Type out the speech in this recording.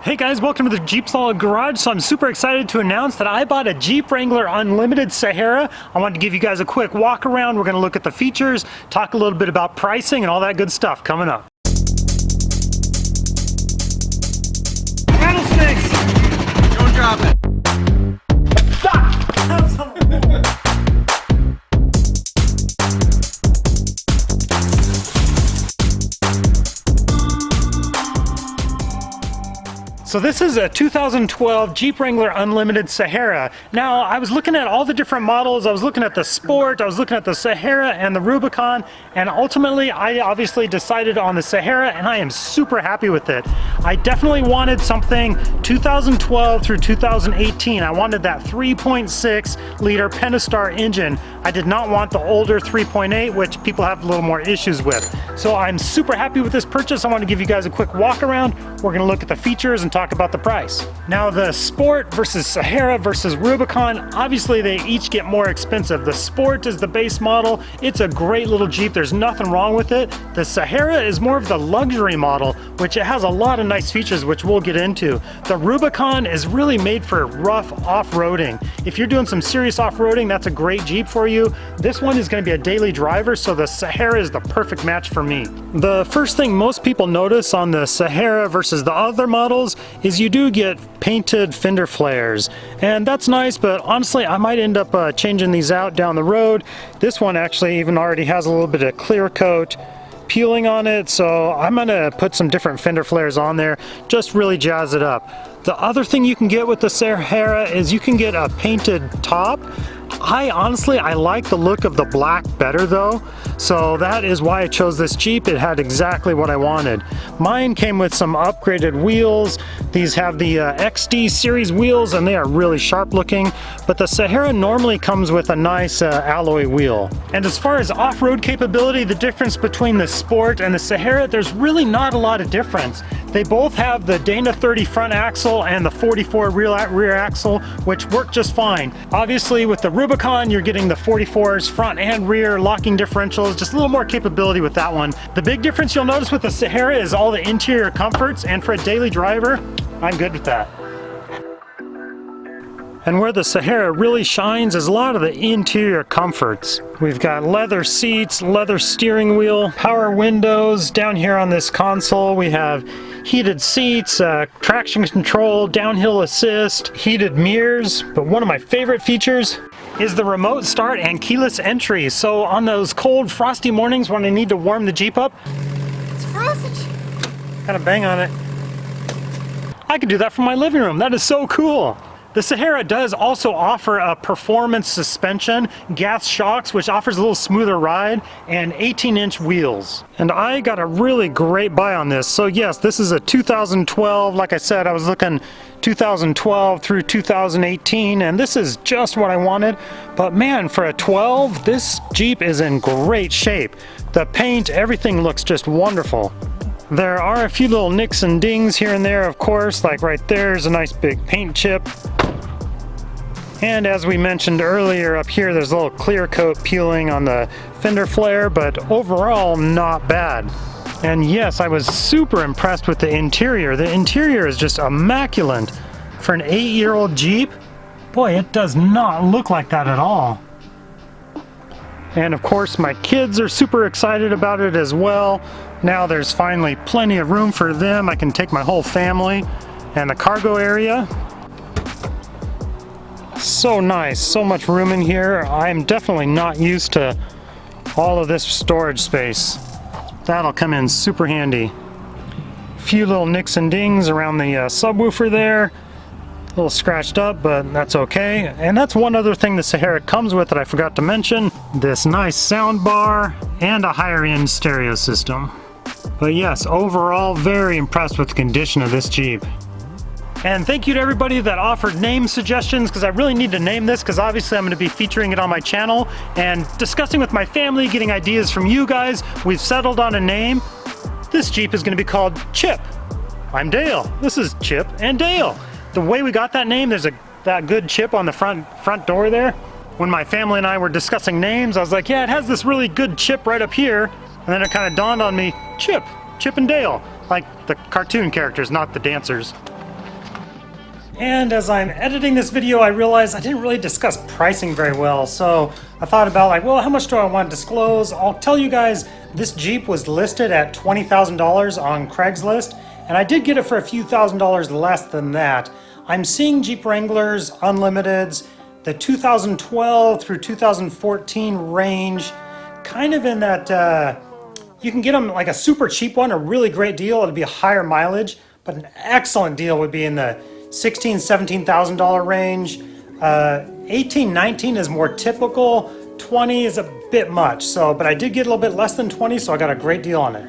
Hey guys, welcome to the Jeep Solid Garage. So I'm super excited to announce that I bought a Jeep Wrangler Unlimited Sahara. I wanted to give you guys a quick walk around. We're gonna look at the features, talk a little bit about pricing and all that good stuff coming up. Rattlesnakes! Don't drop it. Stop! So this is a 2012 Jeep Wrangler Unlimited Sahara. Now, I was looking at all the different models. I was looking at the Sport, I was looking at the Sahara and the Rubicon, and ultimately I obviously decided on the Sahara, and I am super happy with it. I definitely wanted something 2012 through 2018. I wanted that 3.6 liter Pentastar engine. I did not want the older 3.8, which people have a little more issues with. So I'm super happy with this purchase. I want to give you guys a quick walk around. We're going to look at the features and talk about the price. Now, the Sport versus Sahara versus Rubicon, obviously they each get more expensive. The Sport is the base model. It's a great little Jeep. There's nothing wrong with it. The Sahara is more of the luxury model, which it has a lot of nice features, which we'll get into. The Rubicon is really made for rough off-roading. If you're doing some serious off-roading, that's a great Jeep for you. This one is going to be a daily driver, so the Sahara is the perfect match for me. The first thing most people notice on the Sahara versus the other models is you do get painted fender flares, and that's nice, but honestly I might end up changing these out down the road. This one actually even already has a little bit of clear coat peeling on it, so I'm gonna put some different fender flares on there, just really jazz it up. The other thing you can get with the Sahara is you can get a painted top. I like the look of the black better though, so that is why I chose this Jeep. It had exactly what I wanted. Mine came with some upgraded wheels. These have the XD series wheels, and they are really sharp looking, but the Sahara normally comes with a nice alloy wheel. And as far as off-road capability, the difference between the Sport and the Sahara, there's really not a lot of difference. They both have the Dana 30 front axle and the 44 rear axle, which work just fine. Obviously with the Rubicon, you're getting the 44's front and rear locking differentials, just a little more capability with that one. The big difference you'll notice with the Sahara is all the interior comforts, and for a daily driver, I'm good with that. And where the Sahara really shines is a lot of the interior comforts. We've got leather seats, leather steering wheel, power windows. Down here on this console we have heated seats, traction control, downhill assist, heated mirrors. But one of my favorite features is the remote start and keyless entry. So on those cold, frosty mornings when I need to warm the Jeep up, It's frozen. kind of bang on it, I can do that from my living room. That is so cool. The Sahara does also offer a performance suspension, gas shocks, which offers a little smoother ride, and 18-inch wheels. And I got a really great buy on this. So yes, this is a 2012. Like I said, I was looking 2012 through 2018, and this is just what I wanted. But man, for a 12, this Jeep is in great shape. The paint, everything looks just wonderful. There are a few little nicks and dings here and there, of course, like right there's a nice big paint chip. And as we mentioned earlier, up here there's a little clear coat peeling on the fender flare, but overall not bad. And yes, I was super impressed with the interior. The interior is just immaculate. For an 8-year-old Jeep, boy, it does not look like that at all. And of course my kids are super excited about it as well. Now there's finally plenty of room for them. I can take my whole family. And the cargo area, so nice, so much room in here. I'm definitely not used to all of this storage space. That'll come in super handy. Few little nicks and dings around the subwoofer there. A little scratched up, but that's okay. And that's one other thing the Sahara comes with that I forgot to mention. This nice sound bar and a higher end stereo system. But yes, overall very impressed with the condition of this Jeep. And thank you to everybody that offered name suggestions, because I really need to name this, because obviously I'm going to be featuring it on my channel and discussing with my family, getting ideas from you guys. We've settled on a name. This Jeep is going to be called Chip. I'm Dale. This is Chip and Dale. The way we got that name, there's that good chip on the front door there. When my family and I were discussing names, I was like, yeah, it has this really good chip right up here. And then it kind of dawned on me, Chip and Dale, like the cartoon characters, not the dancers. And as I'm editing this video, I realized I didn't really discuss pricing very well. So I thought about like, well, how much do I want to disclose? I'll tell you guys, this Jeep was listed at $20,000 on Craigslist, and I did get it for a few $1,000s less than that. I'm seeing Jeep Wranglers Unlimiteds, the 2012 through 2014 range, kind of in that, you can get them like a super cheap one, a really great deal, it'd be a higher mileage, but an excellent deal would be in the $16,000, $17,000 range. 18, 19 is more typical, 20 is a bit much, so, but I did get a little bit less than 20, so I got a great deal on it.